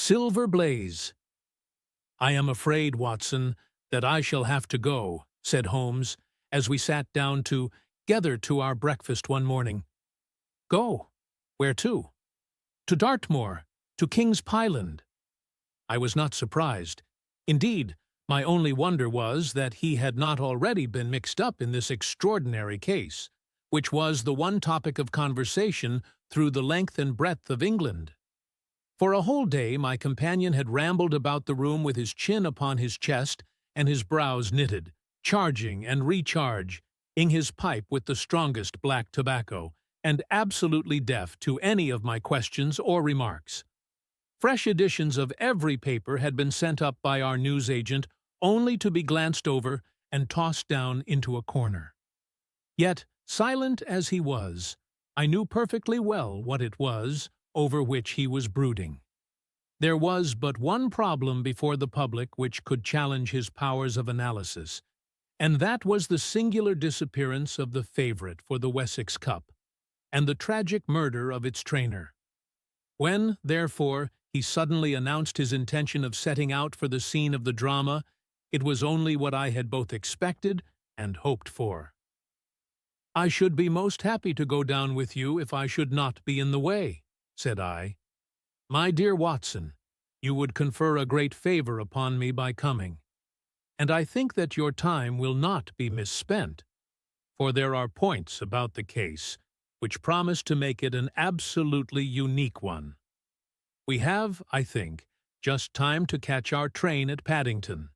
Silver Blaze. "I am afraid, Watson, that I shall have to go," said Holmes, as we sat down together to our breakfast one morning. "Go? Where to?" "To Dartmoor, to King's Pyland." I was not surprised. Indeed, my only wonder was that he had not already been mixed up in this extraordinary case, which was the one topic of conversation through the length and breadth of England. For a whole day my companion had rambled about the room with his chin upon his chest and his brows knitted, charging and recharging his pipe with the strongest black tobacco, and absolutely deaf to any of my questions or remarks. Fresh editions of every paper had been sent up by our newsagent, only to be glanced over and tossed down into a corner. Yet, silent as he was, I knew perfectly well what it was over which he was brooding. There was but one problem before the public which could challenge his powers of analysis, and that was the singular disappearance of the favourite for the Wessex Cup, and the tragic murder of its trainer. When, therefore, he suddenly announced his intention of setting out for the scene of the drama, it was only what I had both expected and hoped for. "I should be most happy to go down with you if I should not be in the way," said I. "My dear Watson, you would confer a great favour upon me by coming, and I think that your time will not be misspent, for there are points about the case which promise to make it an absolutely unique one. We have, I think, just time to catch our train at Paddington,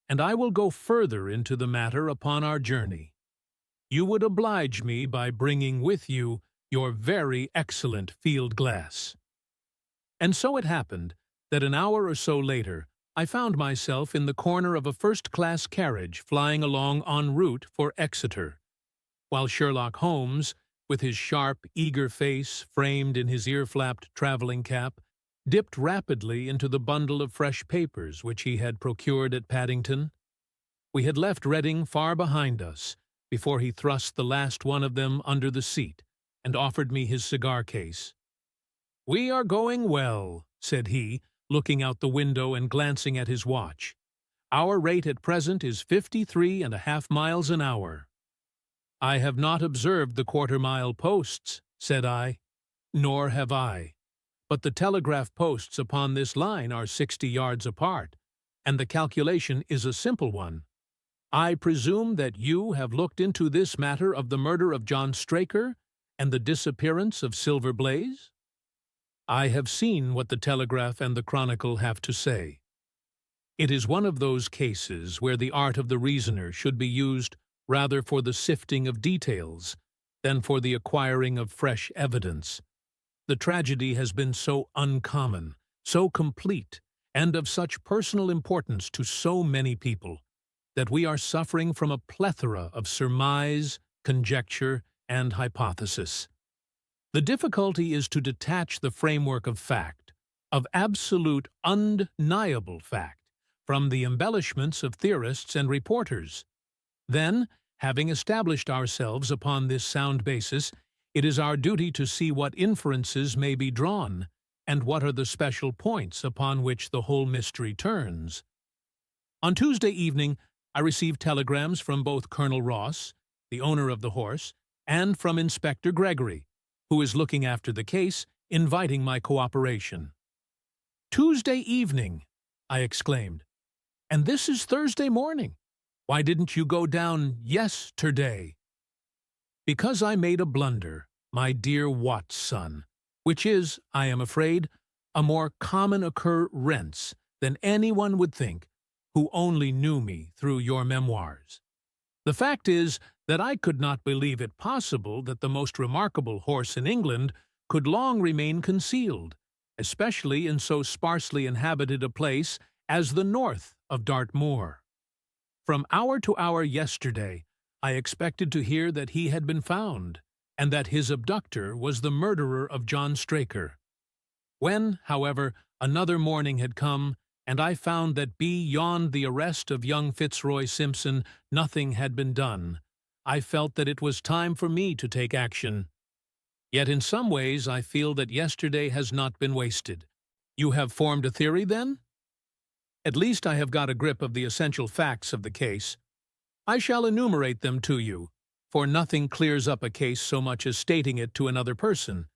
and I will go further into the matter upon our journey. You would oblige me by bringing with you your very excellent field-glass." And so it happened that an hour or so later I found myself in the corner of a first-class carriage flying along en route for Exeter, while Sherlock Holmes, with his sharp, eager face framed in his ear-flapped travelling cap, dipped rapidly into the bundle of fresh papers which he had procured at Paddington. We had left Reading far behind us before he thrust the last one of them under the seat and offered me his cigar-case. "We are going well," said he, looking out the window and glancing at his watch. "Our rate at present is 53.5 miles an hour." "I have not observed the quarter-mile posts," said I. "Nor have I. But the telegraph posts upon this line are 60 yards apart, and the calculation is a simple one. I presume that you have looked into this matter of the murder of John Straker and the disappearance of Silver Blaze?" "I have seen what the Telegraph and the Chronicle have to say. It is one of those cases where the art of the reasoner should be used rather for the sifting of details than for the acquiring of fresh evidence. The tragedy has been so uncommon, so complete, and of such personal importance to so many people, that we are suffering from a plethora of surmise, conjecture, and hypothesis. The difficulty is to detach the framework of fact, of absolute, undeniable fact, from the embellishments of theorists and reporters. Then, having established ourselves upon this sound basis, it is our duty to see what inferences may be drawn, and what are the special points upon which the whole mystery turns. On Tuesday evening, I received telegrams from both Colonel Ross, the owner of the horse, and from Inspector Gregory, who is looking after the case, inviting my cooperation. "Tuesday evening!" I exclaimed. "And this is Thursday morning. Why didn't you go down yesterday?" "Because I made a blunder, my dear Watson, which is, I am afraid, a more common occurrence than anyone would think who only knew me through your memoirs. The fact is that I could not believe it possible that the most remarkable horse in England could long remain concealed, especially in so sparsely inhabited a place as the north of Dartmoor. From hour to hour yesterday, I expected to hear that he had been found, and that his abductor was the murderer of John Straker. When, however, another morning had come, and I found that beyond the arrest of young Fitzroy Simpson nothing had been done, I felt that it was time for me to take action. Yet in some ways I feel that yesterday has not been wasted. You have formed a theory, then? At least I have got a grip of the essential facts of the case. I shall enumerate them to you, for nothing clears up a case so much as stating it to another person,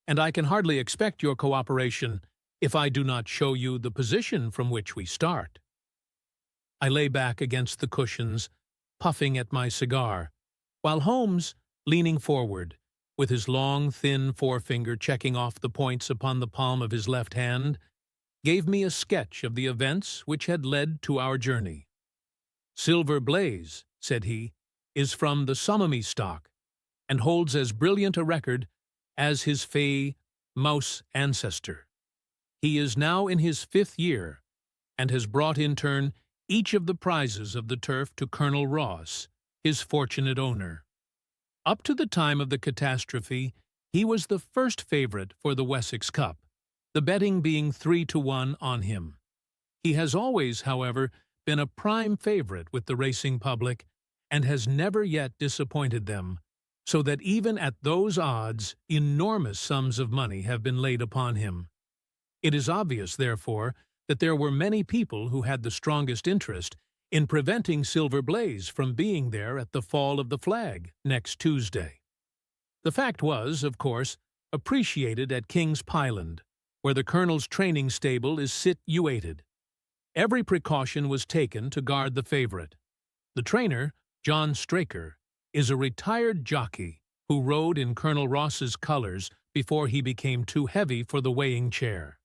and I can hardly expect your cooperation if I do not show you the position from which we start. I lay back against the cushions, puffing at my cigar, while Holmes, leaning forward, with his long, thin forefinger checking off the points upon the palm of his left hand, gave me a sketch of the events which had led to our journey. "Silver Blaze," said he, "is from the Sommamy stock, and holds as brilliant a record as his mouse ancestor. He is now in his 5th year, and has brought in turn each of the prizes of the turf to Colonel Ross, his fortunate owner. Up to the time of the catastrophe, he was the first favorite for the Wessex Cup, the betting being 3-1 on him. He has always, however, been a prime favorite with the racing public, and has never yet disappointed them, so that even at those odds enormous sums of money have been laid upon him. It is obvious, therefore, that there were many people who had the strongest interest in preventing Silver Blaze from being there at the fall of the flag next Tuesday. The fact was, of course, appreciated at King's Pyland, where the Colonel's training stable is situated. Every precaution was taken to guard the favorite. The trainer, John Straker, is a retired jockey who rode in Colonel Ross's colors before he became too heavy for the weighing chair.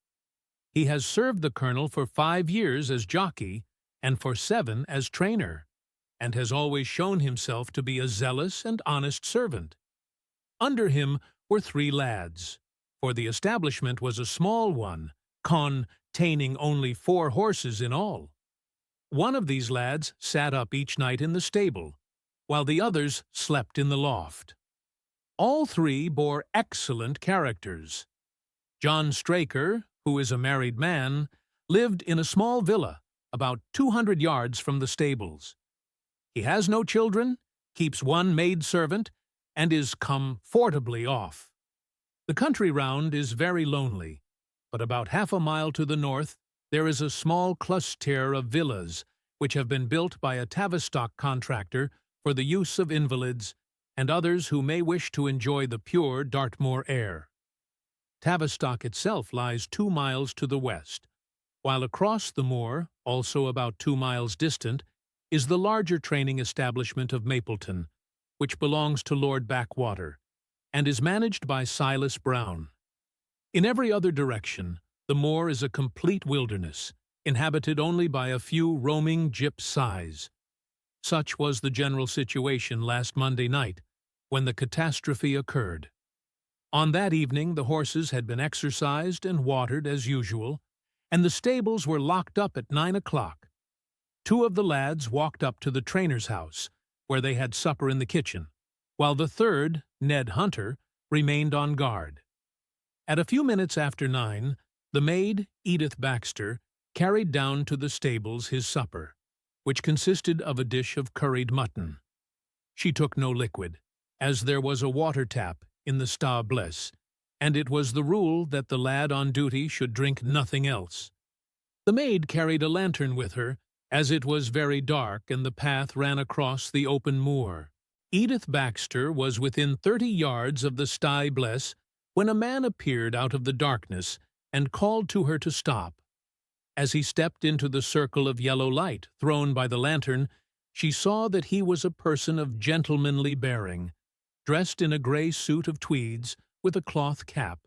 He has served the Colonel for 5 years as jockey and for 7 as trainer, and has always shown himself to be a zealous and honest servant. Under him were 3 lads, for the establishment was a small one, containing only 4 horses in all. One of these lads sat up each night in the stable, while the others slept in the loft. All 3 bore excellent characters. John Straker, who is a married man, lived in a small villa about 200 yards from the stables. He has no children, keeps 1 maidservant, and is comfortably off. The country round is very lonely, but about half a mile to the north there is a small cluster of villas which have been built by a Tavistock contractor for the use of invalids and others who may wish to enjoy the pure Dartmoor air. Tavistock itself lies 2 miles to the west, while across the moor, also about 2 miles distant, is the larger training establishment of Mapleton, which belongs to Lord Backwater, and is managed by Silas Brown. In every other direction, the moor is a complete wilderness, inhabited only by a few roaming gypsies. Such was the general situation last Monday night, when the catastrophe occurred. On that evening the horses had been exercised and watered as usual, and the stables were locked up at 9 o'clock. 2 of the lads walked up to the trainer's house, where they had supper in the kitchen, while the third, Ned Hunter, remained on guard. At a few minutes after 9, the maid, Edith Baxter, carried down to the stables his supper, which consisted of a dish of curried mutton. She took no liquid, as there was a water tap in the stable, and it was the rule that the lad on duty should drink nothing else. The maid carried a lantern with her, as it was very dark and the path ran across the open moor. Edith Baxter was within 30 yards of the stable when a man appeared out of the darkness and called to her to stop. As he stepped into the circle of yellow light thrown by the lantern, she saw that he was a person of gentlemanly bearing, dressed in a grey suit of tweeds with a cloth cap.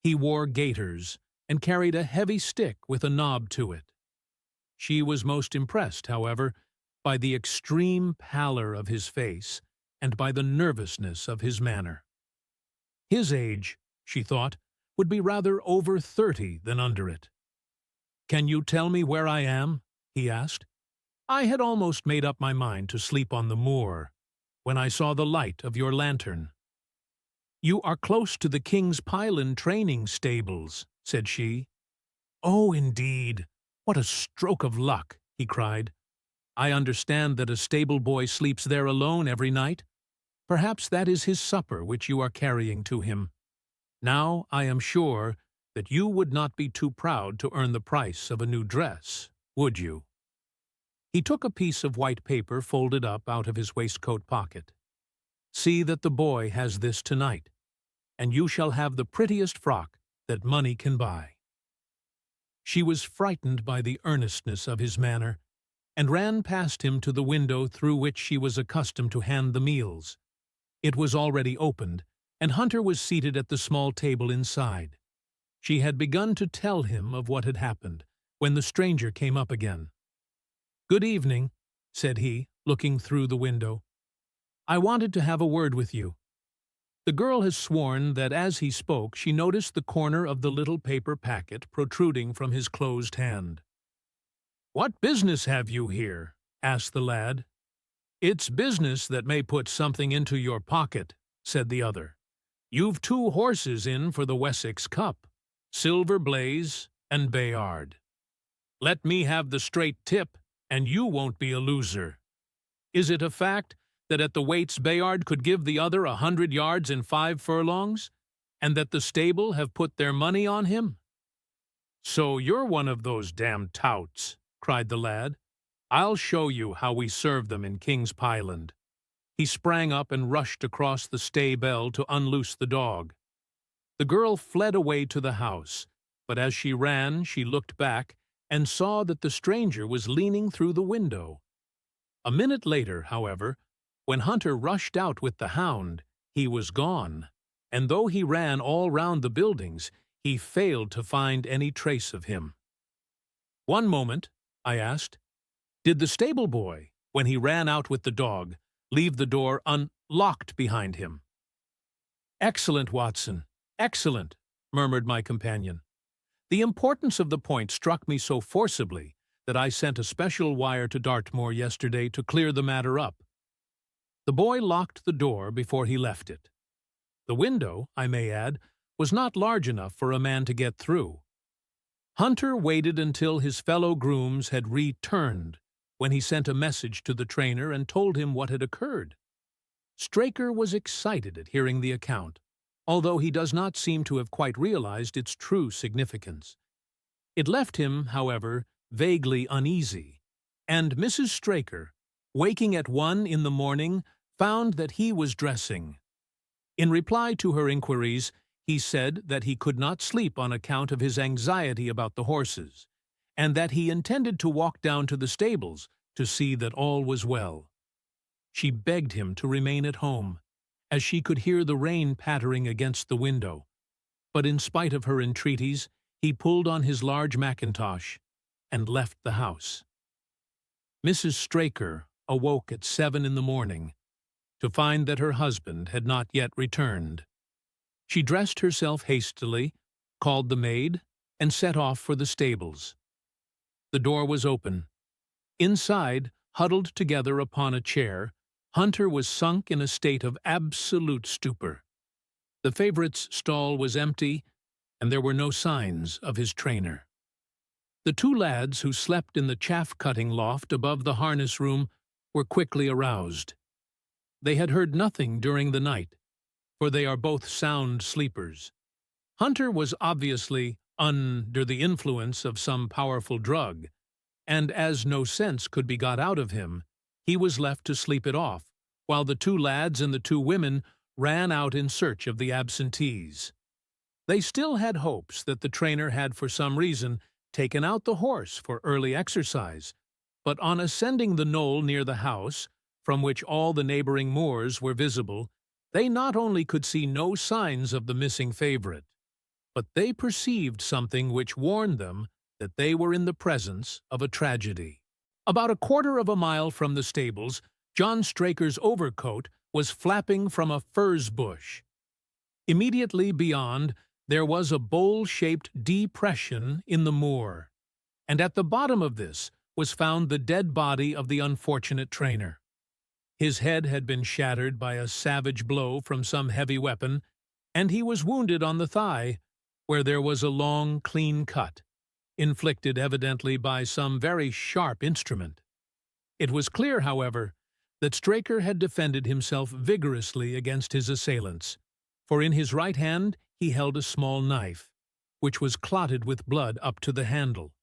He wore gaiters and carried a heavy stick with a knob to it. She was most impressed, however, by the extreme pallor of his face and by the nervousness of his manner. His age, she thought, would be rather over 30 than under it. "Can you tell me where I am?" he asked. "I had almost made up my mind to sleep on the moor, when I saw the light of your lantern." "You are close to the King's Pyland training stables," said she. "Oh, indeed! What a stroke of luck!" he cried. "I understand that a stable boy sleeps there alone every night. Perhaps that is his supper which you are carrying to him. Now, I am sure, that you would not be too proud to earn the price of a new dress, would you?" He took a piece of white paper folded up out of his waistcoat pocket. "See that the boy has this tonight, and you shall have the prettiest frock that money can buy." She was frightened by the earnestness of his manner, and ran past him to the window through which she was accustomed to hand the meals. It was already opened, and Hunter was seated at the small table inside. She had begun to tell him of what had happened, when the stranger came up again. "Good evening," said he, looking through the window. "I wanted to have a word with you." The girl has sworn that as he spoke she noticed the corner of the little paper packet protruding from his closed hand. "What business have you here?" asked the lad. "It's business that may put something into your pocket," said the other. "You've 2 horses in for the Wessex Cup, Silver Blaze and Bayard. Let me have the straight tip, and you won't be a loser. Is it a fact that at the weights Bayard could give the other 100 yards in 5 furlongs, and that the stable have put their money on him?" "So you're one of those damned touts," cried the lad. "I'll show you how we serve them in King's Pyland." He sprang up and rushed across the stay bell to unloose the dog. The girl fled away to the house, but as she ran she looked back and saw that the stranger was leaning through the window. A minute later, however, when Hunter rushed out with the hound, he was gone, and though he ran all round the buildings, he failed to find any trace of him. "One moment," I asked. "Did the stable boy, when he ran out with the dog, leave the door unlocked behind him?" "Excellent, Watson, excellent," murmured my companion. "The importance of the point struck me so forcibly that I sent a special wire to Dartmoor yesterday to clear the matter up. The boy locked the door before he left it. The window, I may add, was not large enough for a man to get through. Hunter waited until his fellow grooms had returned, when he sent a message to the trainer and told him what had occurred. Straker was excited at hearing the account, although he does not seem to have quite realized its true significance. It left him, however, vaguely uneasy, and Mrs. Straker, waking at 1 in the morning, found that he was dressing. In reply to her inquiries, he said that he could not sleep on account of his anxiety about the horses, and that he intended to walk down to the stables to see that all was well. She begged him to remain at home, as she could hear the rain pattering against the window, but in spite of her entreaties, he pulled on his large mackintosh and left the house. Mrs. Straker awoke at 7 in the morning to find that her husband had not yet returned. She dressed herself hastily, called the maid, and set off for the stables. The door was open. Inside, huddled together upon a chair, Hunter was sunk in a state of absolute stupor. The favorite's stall was empty, and there were no signs of his trainer. The 2 lads who slept in the chaff-cutting loft above the harness room were quickly aroused. They had heard nothing during the night, for they are both sound sleepers. Hunter was obviously under the influence of some powerful drug, and as no sense could be got out of him, he was left to sleep it off, while the 2 lads and the 2 women ran out in search of the absentees. They still had hopes that the trainer had for some reason taken out the horse for early exercise, but on ascending the knoll near the house, from which all the neighboring moors were visible, they not only could see no signs of the missing favorite, but they perceived something which warned them that they were in the presence of a tragedy. About a quarter of a mile from the stables, John Straker's overcoat was flapping from a furze bush. Immediately beyond, there was a bowl-shaped depression in the moor, and at the bottom of this was found the dead body of the unfortunate trainer. His head had been shattered by a savage blow from some heavy weapon, and he was wounded on the thigh, where there was a long, clean cut, inflicted evidently by some very sharp instrument. It was clear, however, that Straker had defended himself vigorously against his assailants, for in his right hand he held a small knife, which was clotted with blood up to the handle,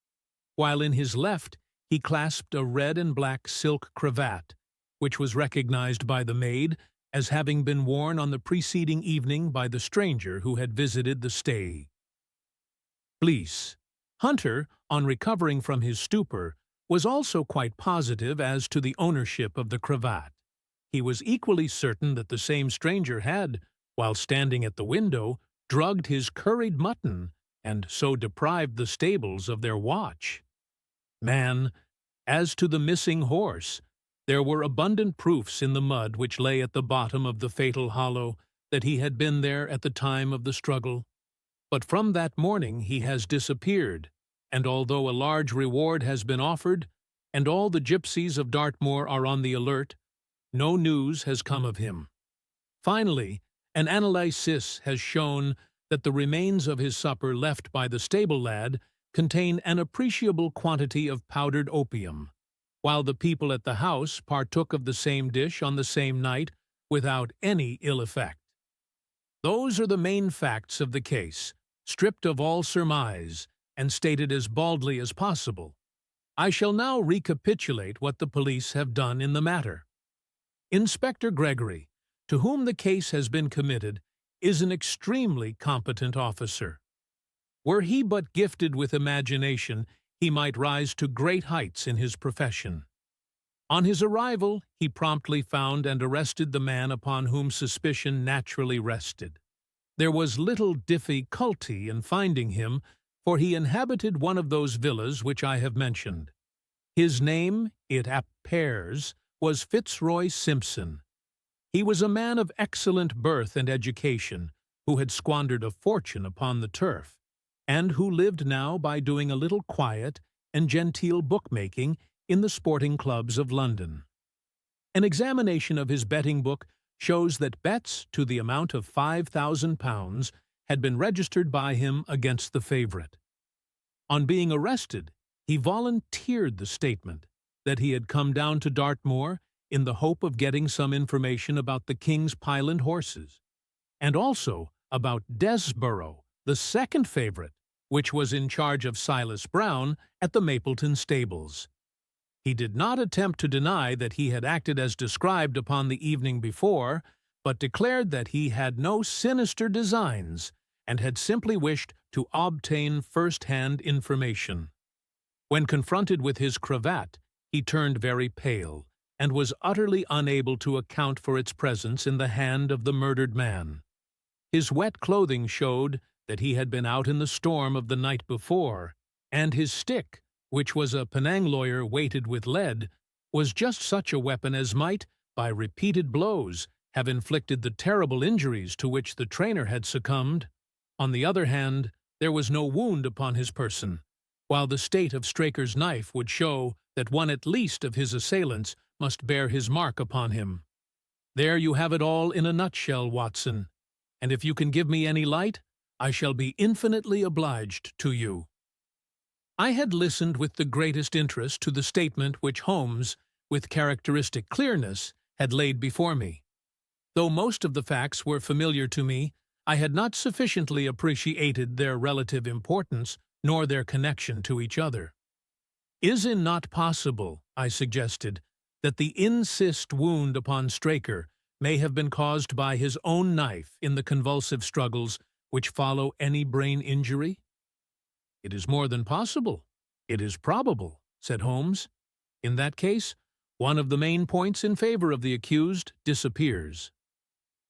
while in his left he clasped a red and black silk cravat, which was recognized by the maid as having been worn on the preceding evening by the stranger who had visited the stay. Police. Hunter, on recovering from his stupor, was also quite positive as to the ownership of the cravat. He was equally certain that the same stranger had, while standing at the window, drugged his curried mutton and so deprived the stables of their watch. Man, as to the missing horse, there were abundant proofs in the mud which lay at the bottom of the fatal hollow that he had been there at the time of the struggle. But from that morning he has disappeared, and although a large reward has been offered, and all the gypsies of Dartmoor are on the alert, no news has come of him. Finally, an analysis has shown that the remains of his supper left by the stable lad contain an appreciable quantity of powdered opium, while the people at the house partook of the same dish on the same night without any ill effect. Those are the main facts of the case, stripped of all surmise and stated as baldly as possible. I shall now recapitulate what the police have done in the matter. Inspector Gregory, to whom the case has been committed, is an extremely competent officer. Were he but gifted with imagination, he might rise to great heights in his profession. On his arrival, he promptly found and arrested the man upon whom suspicion naturally rested. There was little difficulty in finding him, for he inhabited one of those villas which I have mentioned. His name, it appears, was Fitzroy Simpson. He was a man of excellent birth and education, who had squandered a fortune upon the turf, and who lived now by doing a little quiet and genteel bookmaking in the sporting clubs of London. An examination of his betting book shows that bets to the amount of £5,000 had been registered by him against the favourite. On being arrested, he volunteered the statement that he had come down to Dartmoor in the hope of getting some information about the King's Pyland horses, and also about Desborough, the second favourite, which was in charge of Silas Brown at the Mapleton stables. He did not attempt to deny that he had acted as described upon the evening before, but declared that he had no sinister designs and had simply wished to obtain first-hand information. When confronted with his cravat, he turned very pale and was utterly unable to account for its presence in the hand of the murdered man. His wet clothing showed that he had been out in the storm of the night before, and his stick, which was a Penang lawyer weighted with lead, was just such a weapon as might, by repeated blows, have inflicted the terrible injuries to which the trainer had succumbed. On the other hand, there was no wound upon his person, while the state of Straker's knife would show that one at least of his assailants must bear his mark upon him. There you have it all in a nutshell, Watson, and if you can give me any light, I shall be infinitely obliged to you. I had listened with the greatest interest to the statement which Holmes, with characteristic clearness, had laid before me. Though most of the facts were familiar to me, I had not sufficiently appreciated their relative importance nor their connection to each other. Is it not possible, I suggested, that the incist wound upon Straker may have been caused by his own knife in the convulsive struggles which follow any brain injury? It is more than possible. It is probable, said Holmes. In that case, one of the main points in favor of the accused disappears.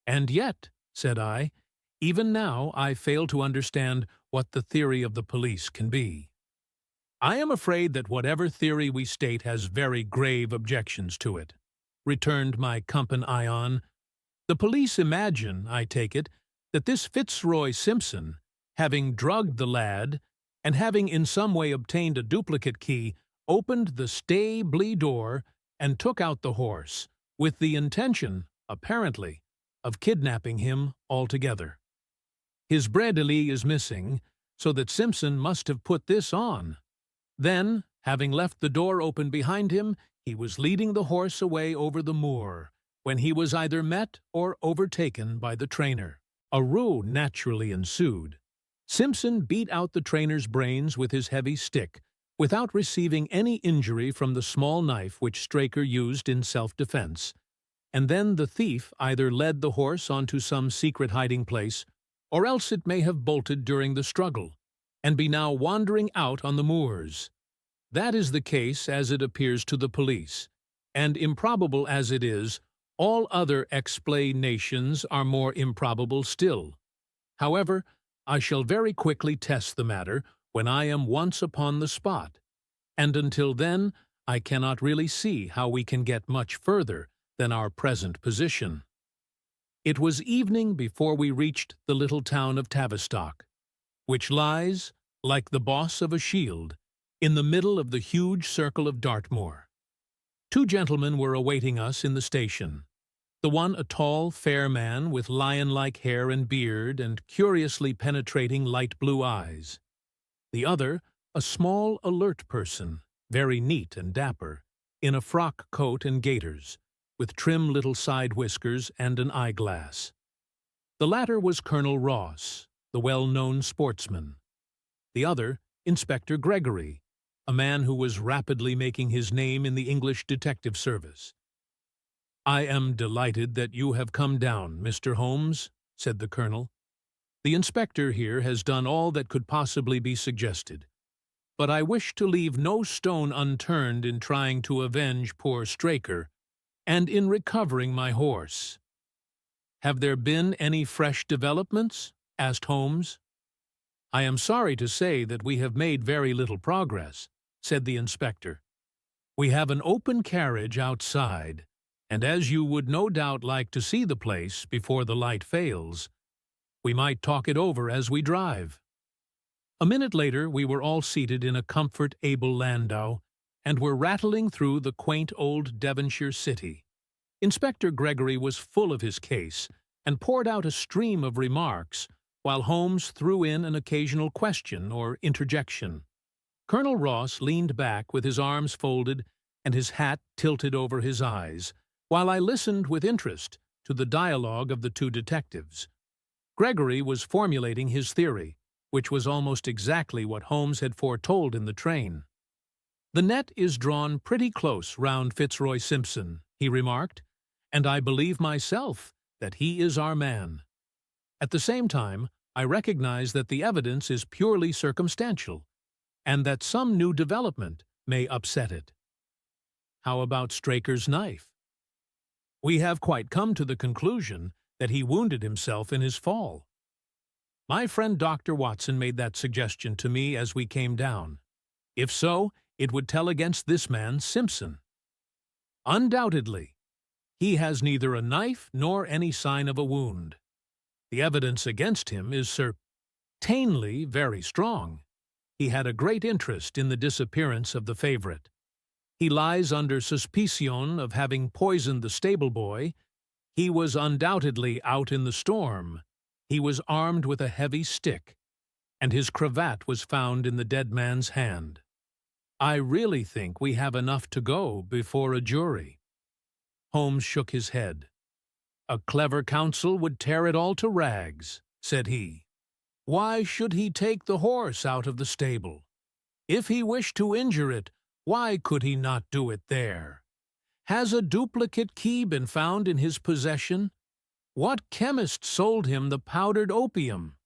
And yet, said I, even now I fail to understand what the theory of the police can be. I am afraid that whatever theory we state has very grave objections to it, returned my companion. The police imagine, I take it, that this Fitzroy Simpson, having drugged the lad, and having in some way obtained a duplicate key, opened the stable door and took out the horse, with the intention, apparently, of kidnapping him altogether. His bridle is missing, so that Simpson must have put this on. Then, having left the door open behind him, he was leading the horse away over the moor, when he was either met or overtaken by the trainer. A row naturally ensued. Simpson beat out the trainer's brains with his heavy stick, without receiving any injury from the small knife which Straker used in self-defense, and then the thief either led the horse onto some secret hiding place, or else it may have bolted during the struggle, and be now wandering out on the moors. That is the case as it appears to the police, and improbable as it is, all other explanations are more improbable still. However, I shall very quickly test the matter when I am once upon the spot, and until then I cannot really see how we can get much further than our present position. It was evening before we reached the little town of Tavistock, which lies, like the boss of a shield, in the middle of the huge circle of Dartmoor. Two gentlemen were awaiting us in the station. The one a tall, fair man with lion-like hair and beard and curiously penetrating light blue eyes. The other a small, alert person, very neat and dapper, in a frock coat and gaiters, with trim little side whiskers and an eyeglass. The latter was Colonel Ross, the well-known sportsman. The other, Inspector Gregory, a man who was rapidly making his name in the English detective service. "I am delighted that you have come down, Mr. Holmes," said the colonel. "The inspector here has done all that could possibly be suggested, but I wish to leave no stone unturned in trying to avenge poor Straker and in recovering my horse." "Have there been any fresh developments?" asked Holmes. "I am sorry to say that we have made very little progress," said the inspector. "We have an open carriage outside, and as you would no doubt like to see the place before the light fails, we might talk it over as we drive." A minute later we were all seated in a comfort-able landau, and were rattling through the quaint old Devonshire city. Inspector Gregory was full of his case, and poured out a stream of remarks, while Holmes threw in an occasional question or interjection. Colonel Ross leaned back with his arms folded and his hat tilted over his eyes, while I listened with interest to the dialogue of the two detectives. Gregory was formulating his theory, which was almost exactly what Holmes had foretold in the train. "The net is drawn pretty close round Fitzroy Simpson," he remarked, "and I believe myself that he is our man. At the same time, I recognize that the evidence is purely circumstantial, and that some new development may upset it." "How about Straker's knife?" "We have quite come to the conclusion that he wounded himself in his fall. My friend Dr. Watson made that suggestion to me as we came down. If so, it would tell against this man, Simpson. Undoubtedly, he has neither a knife nor any sign of a wound. The evidence against him is certainly very strong. He had a great interest in the disappearance of the favorite. He lies under suspicion of having poisoned the stable boy. He was undoubtedly out in the storm. He was armed with a heavy stick, and his cravat was found in the dead man's hand. I really think we have enough to go before a jury." Holmes shook his head. "A clever counsel would tear it all to rags," said he. "Why should he take the horse out of the stable? If he wished to injure it, why could he not do it there? Has a duplicate key been found in his possession? What chemist sold him the powdered opium?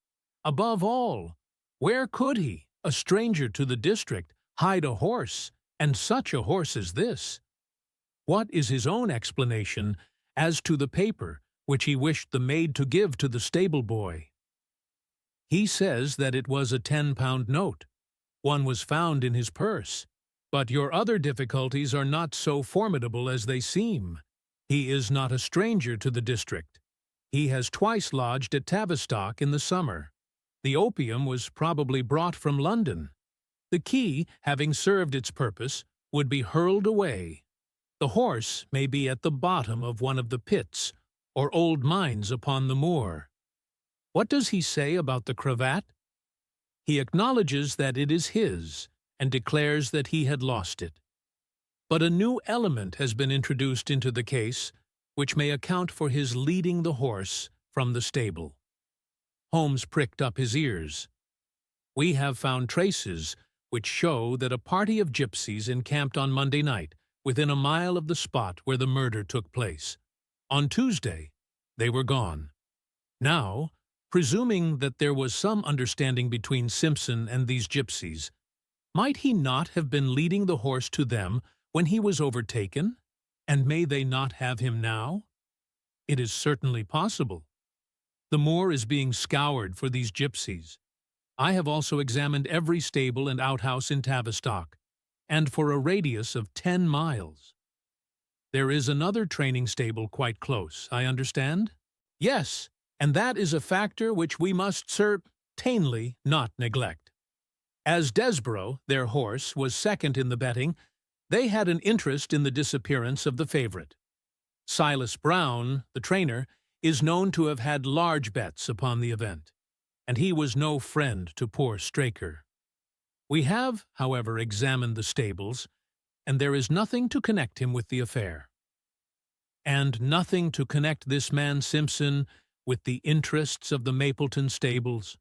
Above all, where could he, a stranger to the district, hide a horse, and such a horse as this? What is his own explanation as to the paper which he wished the maid to give to the stable boy? He says that it was a 10-pound note. One was found in his purse. But your other difficulties are not so formidable as they seem. He is not a stranger to the district. He has twice lodged at Tavistock in the summer. The opium was probably brought from London. The key, having served its purpose, would be hurled away. The horse may be at the bottom of one of the pits or old mines upon the moor. What does he say about the cravat? He acknowledges that it is his, and declares that he had lost it. But a new element has been introduced into the case, which may account for his leading the horse from the stable." Holmes pricked up his ears. We have found traces which show that a party of gypsies encamped on Monday night within a mile of the spot where the murder took place. On Tuesday, they were gone. Now, presuming that there was some understanding between Simpson and these gypsies, might he not have been leading the horse to them when he was overtaken? And may they not have him now? It is certainly possible. The moor is being scoured for these gypsies. I have also examined every stable and outhouse in Tavistock, and for a radius of 10 miles. There is another training stable quite close, I understand? Yes, and that is a factor which we must certainly not neglect. As Desborough, their horse, was second in the betting, they had an interest in the disappearance of the favorite. Silas Brown, the trainer, is known to have had large bets upon the event, and he was no friend to poor Straker. We have, however, examined the stables, and there is nothing to connect him with the affair. And nothing to connect this man Simpson with the interests of the Mapleton stables.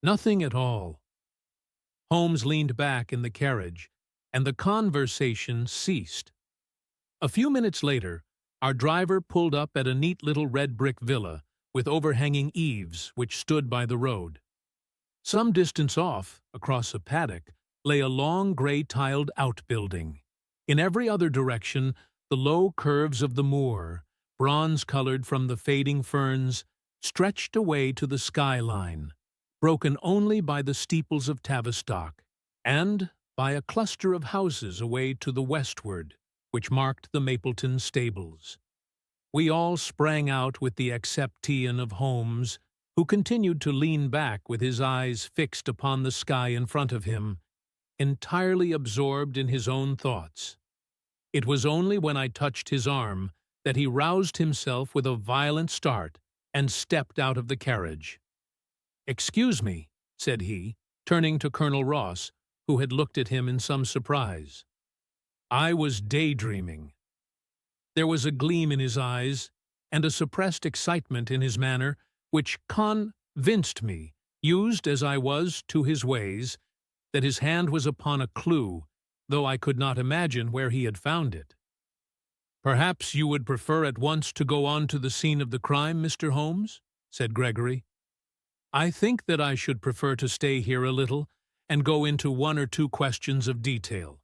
Nothing at all. Holmes leaned back in the carriage, and the conversation ceased. A few minutes later, our driver pulled up at a neat little red brick villa with overhanging eaves which stood by the road. Some distance off, across a paddock, lay a long gray-tiled outbuilding. In every other direction, the low curves of the moor, bronze-colored from the fading ferns, stretched away to the skyline, broken only by the steeples of Tavistock, and by a cluster of houses away to the westward, which marked the Mapleton stables. We all sprang out with the acceptation of Holmes, who continued to lean back with his eyes fixed upon the sky in front of him, entirely absorbed in his own thoughts. It was only when I touched his arm that he roused himself with a violent start and stepped out of the carriage. "Excuse me," said he, turning to Colonel Ross, who had looked at him in some surprise. "I was daydreaming." There was a gleam in his eyes and a suppressed excitement in his manner which convinced me, used as I was to his ways, that his hand was upon a clue, though I could not imagine where he had found it. "Perhaps you would prefer at once to go on to the scene of the crime, Mr. Holmes?" said Gregory. "I think that I should prefer to stay here a little and go into one or two questions of detail.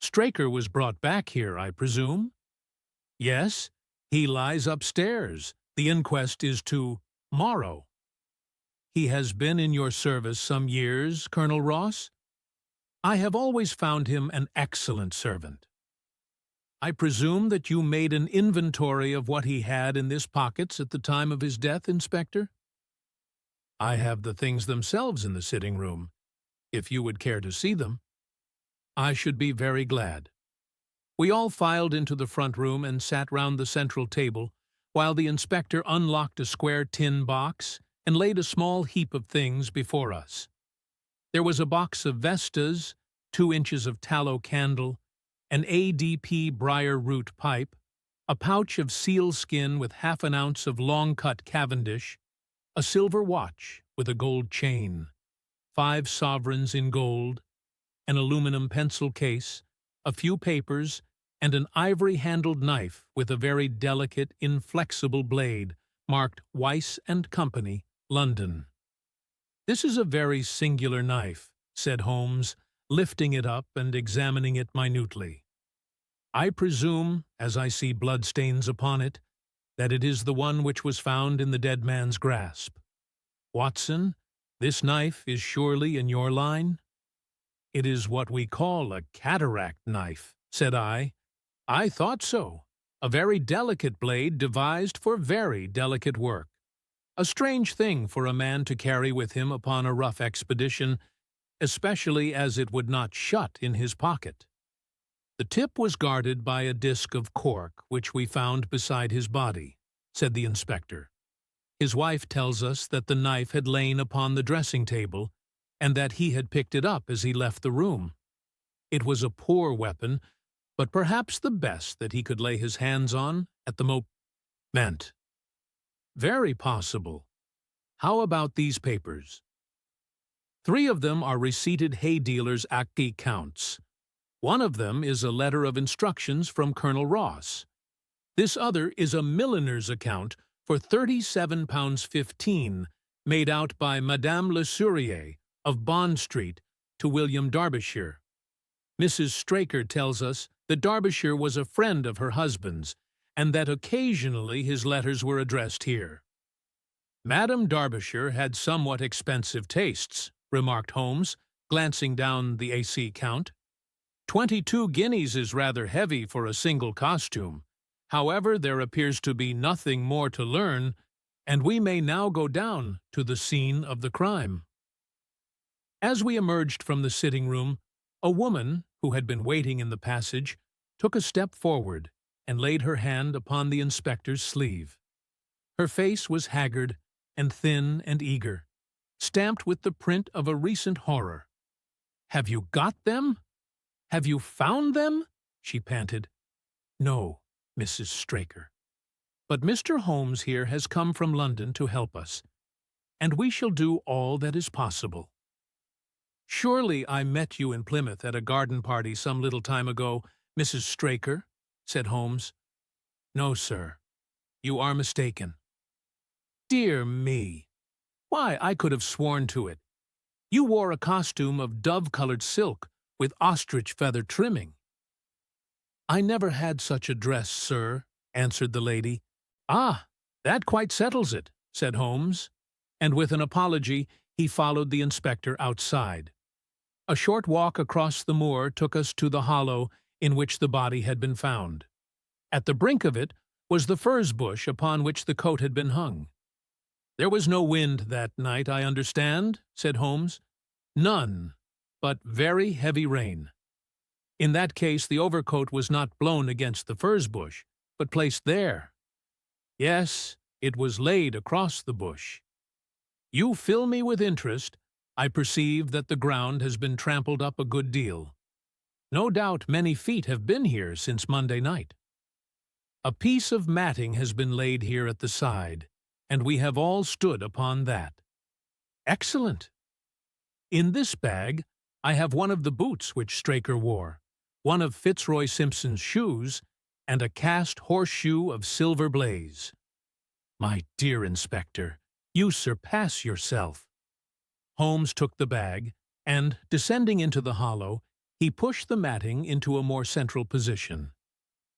Straker was brought back here, I presume?" "Yes, he lies upstairs. The inquest is to-morrow." "He has been in your service some years, Colonel Ross?" "I have always found him an excellent servant." "I presume that you made an inventory of what he had in his pockets at the time of his death, Inspector?" "I have the things themselves in the sitting-room, if you would care to see them." "I should be very glad." We all filed into the front room and sat round the central table, while the inspector unlocked a square tin box and laid a small heap of things before us. There was a box of Vestas, 2 inches of tallow candle, an ADP briar root pipe, a pouch of sealskin with half an ounce of long-cut Cavendish, a silver watch with a gold chain, 5 sovereigns in gold, an aluminum pencil case, a few papers, and an ivory-handled knife with a very delicate, inflexible blade marked Weiss and Company, London. "This is a very singular knife," said Holmes, lifting it up and examining it minutely. "I presume, as I see bloodstains upon it, that it is the one which was found in the dead man's grasp. Watson, this knife is surely in your line?" "It is what we call a cataract knife," said I. "I thought so. A very delicate blade devised for very delicate work. A strange thing for a man to carry with him upon a rough expedition, especially as it would not shut in his pocket." "The tip was guarded by a disc of cork which we found beside his body," said the inspector. "His wife tells us that the knife had lain upon the dressing-table, and that he had picked it up as he left the room. It was a poor weapon, but perhaps the best that he could lay his hands on at the moment." "Very possible. How about these papers?" 3 of them are receipted hay dealers' accounts. One of them is a letter of instructions from Colonel Ross. This other is a milliner's account for £37.15, made out by Madame Le Sourier of Bond Street to William Derbyshire. Mrs. Straker tells us that Derbyshire was a friend of her husband's, and that occasionally his letters were addressed here. Madame Derbyshire had somewhat expensive tastes, remarked Holmes, glancing down the AC count. 22 guineas is rather heavy for a single costume. However, there appears to be nothing more to learn, and we may now go down to the scene of the crime. As we emerged from the sitting-room, a woman, who had been waiting in the passage, took a step forward and laid her hand upon the inspector's sleeve. Her face was haggard and thin and eager, stamped with the print of a recent horror. "Have you got them? Have you found them?" she panted. "No, Mrs. Straker. But Mr. Holmes here has come from London to help us, and we shall do all that is possible." "Surely I met you in Plymouth at a garden party some little time ago, Mrs. Straker," said Holmes. "No, sir. You are mistaken." "Dear me! Why, I could have sworn to it. You wore a costume of dove-colored silk with ostrich feather trimming." "I never had such a dress, sir," answered the lady. "Ah, that quite settles it," said Holmes, and with an apology he followed the inspector outside. A short walk across the moor took us to the hollow in which the body had been found. At the brink of it was the furze bush upon which the coat had been hung. "There was no wind that night, I understand," said Holmes. "None, but very heavy rain. In that case the overcoat was not blown against the furze bush, but placed there. Yes, it was laid across the bush. You fill me with interest. I perceive that the ground has been trampled up a good deal. No doubt many feet have been here since Monday night. A piece of matting has been laid here at the side, and we have all stood upon that. Excellent! In this bag I have one of the boots which Straker wore, one of Fitzroy Simpson's shoes, and a cast horseshoe of silver blaze. My dear Inspector, you surpass yourself." Holmes took the bag, and, descending into the hollow, he pushed the matting into a more central position.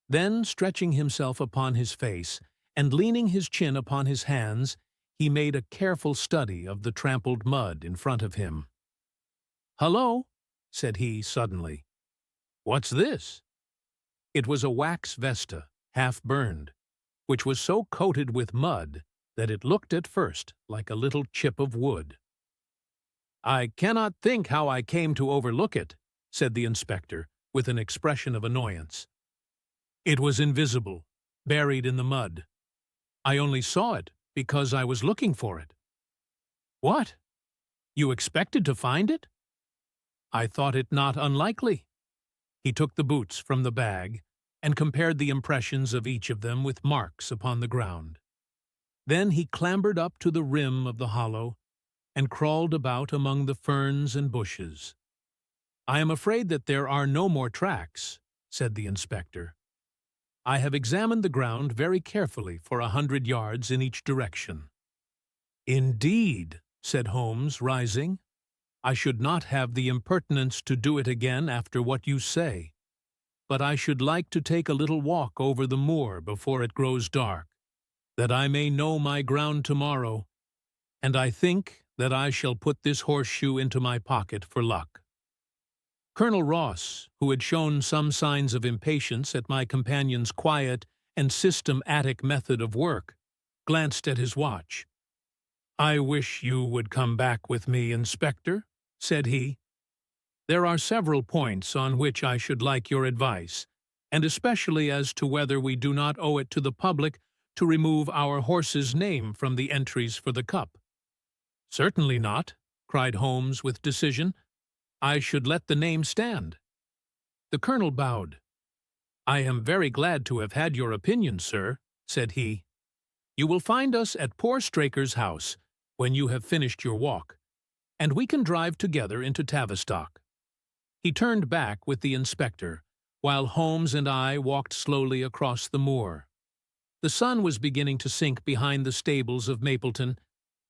Then, stretching himself upon his face, and leaning his chin upon his hands, he made a careful study of the trampled mud in front of him. "Hullo," said he suddenly. "What's this?" It was a wax vesta, half burned, which was so coated with mud that it looked at first like a little chip of wood. "I cannot think how I came to overlook it," said the inspector, with an expression of annoyance. "It was invisible, buried in the mud. I only saw it because I was looking for it." "What? You expected to find it?" "I thought it not unlikely." He took the boots from the bag and compared the impressions of each of them with marks upon the ground. Then he clambered up to the rim of the hollow and crawled about among the ferns and bushes. "I am afraid that there are no more tracks," said the inspector. "I have examined the ground very carefully for 100 yards in each direction." "Indeed," said Holmes, rising. "I should not have the impertinence to do it again after what you say. But I should like to take a little walk over the moor before it grows dark, that I may know my ground tomorrow, and I think that I shall put this horseshoe into my pocket for luck." Colonel Ross, who had shown some signs of impatience at my companion's quiet and systematic method of work, glanced at his watch. "I wish you would come back with me, Inspector," said he. "There are several points on which I should like your advice, and especially as to whether we do not owe it to the public to remove our horse's name from the entries for the cup." "Certainly not," cried Holmes with decision. "I should let the name stand." The colonel bowed. "I am very glad to have had your opinion, sir," said he. "You will find us at poor Straker's house when you have finished your walk, and we can drive together into Tavistock." He turned back with the inspector, while Holmes and I walked slowly across the moor. The sun was beginning to sink behind the stables of Mapleton,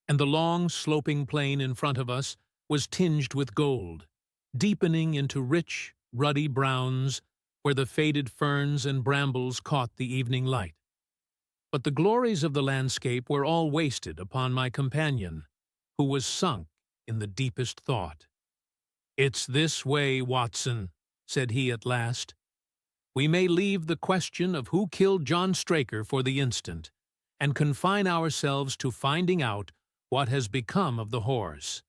and the long, sloping plain in front of us was tinged with gold, deepening into rich, ruddy browns where the faded ferns and brambles caught the evening light. But the glories of the landscape were all wasted upon my companion, who was sunk in the deepest thought. "It's this way, Watson," said he at last. "We may leave the question of who killed John Straker for the instant, and confine ourselves to finding out what has become of the horse.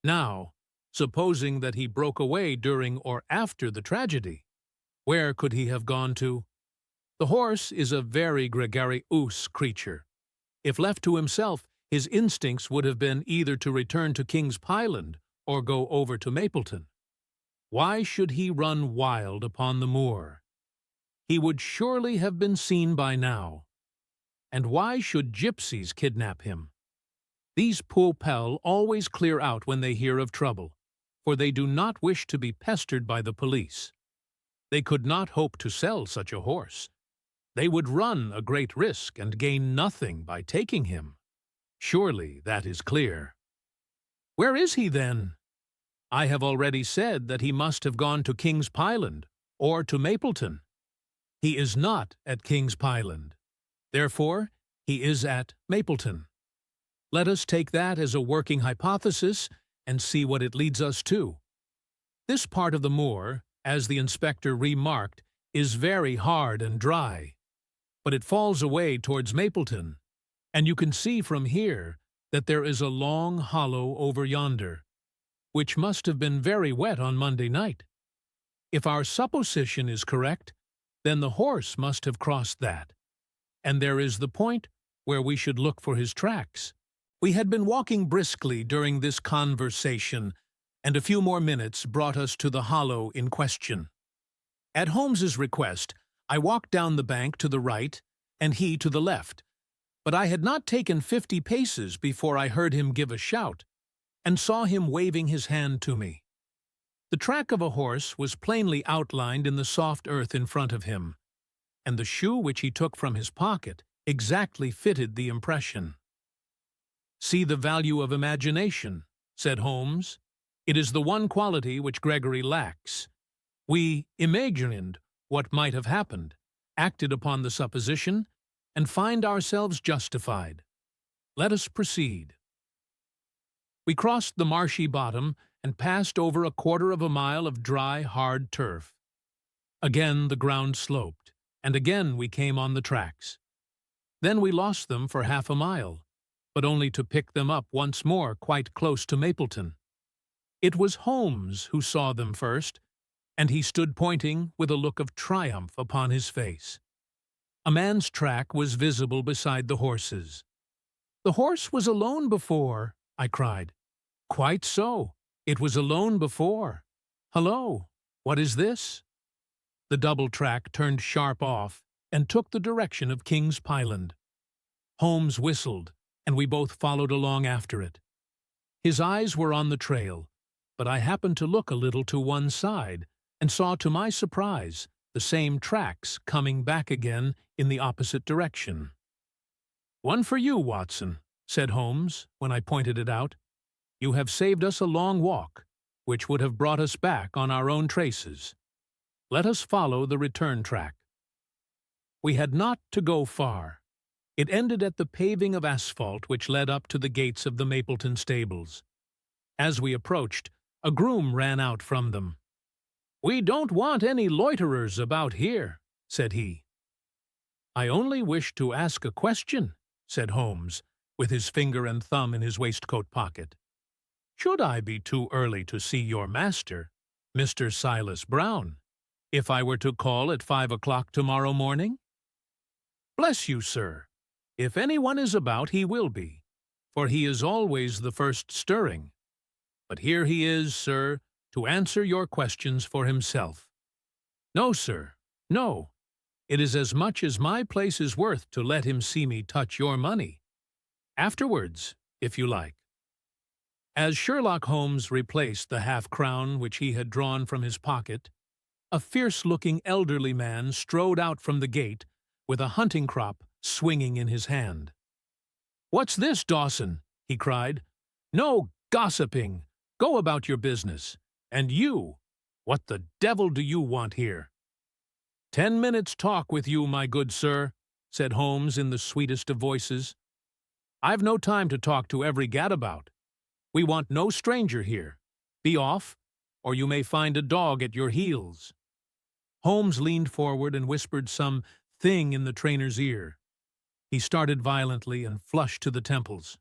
Now, supposing that he broke away during or after the tragedy, where could he have gone to? The horse is a very gregarious creature. If left to himself, his instincts would have been either to return to King's Pyland or go over to Mapleton. Why should he run wild upon the moor? He would surely have been seen by now. And why should gypsies kidnap him? These poupelles always clear out when they hear of trouble, for they do not wish to be pestered by the police. They could not hope to sell such a horse. They would run a great risk and gain nothing by taking him. Surely that is clear. Where is he, then? I have already said that he must have gone to King's Pyland or to Mapleton. He is not at King's Pyland. Therefore, he is at Mapleton. Let us take that as a working hypothesis and see what it leads us to. This part of the moor, as the inspector remarked, is very hard and dry, but it falls away towards Mapleton, and you can see from here that there is a long hollow over yonder, which must have been very wet on Monday night. If our supposition is correct, then the horse must have crossed that, and there is the point where we should look for his tracks. We had been walking briskly during this conversation, and a few more minutes brought us to the hollow in question. At Holmes's request, I walked down the bank to the right, and he to the left, but I had not taken 50 paces before I heard him give a shout, and saw him waving his hand to me. The track of a horse was plainly outlined in the soft earth in front of him, and the shoe which he took from his pocket exactly fitted the impression. "See the value of imagination," said Holmes. "It is the one quality which Gregory lacks. We imagined what might have happened, acted upon the supposition, and find ourselves justified. Let us proceed." We crossed the marshy bottom and passed over a quarter of a mile of dry, hard turf. Again the ground sloped, and again we came on the tracks. Then we lost them for half a mile, but only to pick them up once more quite close to Mapleton. It was Holmes who saw them first, and he stood pointing with a look of triumph upon his face. A man's track was visible beside the horse's. "The horse was alone before," I cried. "Quite so. It was alone before. Hullo, what is this?" The double track turned sharp off and took the direction of King's Pyland. Holmes whistled, and we both followed along after it. His eyes were on the trail, but I happened to look a little to one side and saw to my surprise the same tracks coming back again in the opposite direction. "One for you, Watson," said Holmes when I pointed it out. "You have saved us a long walk, which would have brought us back on our own traces. Let us follow the return track." We had not to go far. It ended at the paving of asphalt which led up to the gates of the Mapleton stables. As we approached, a groom ran out from them. "We don't want any loiterers about here," said he. "I only wish to ask a question," said Holmes, with his finger and thumb in his waistcoat pocket. "Should I be too early to see your master, Mr. Silas Brown, if I were to call at 5 o'clock tomorrow morning?" "Bless you, sir. If anyone is about, he will be, for he is always the first stirring. But here he is, sir, to answer your questions for himself." "No, sir, no. It is as much as my place is worth to let him see me touch your money. Afterwards, if you like." As Sherlock Holmes replaced the half-crown which he had drawn from his pocket, a fierce-looking elderly man strode out from the gate with a hunting crop swinging in his hand. "What's this, Dawson?" he cried. "No gossiping! Go about your business. And you, what the devil do you want here?" "10 minutes' talk with you, my good sir," said Holmes in the sweetest of voices. "I've no time to talk to every gadabout. We want no stranger here. Be off, or you may find a dog at your heels." Holmes leaned forward and whispered some thing in the trainer's ear. He started violently and flushed to the temples.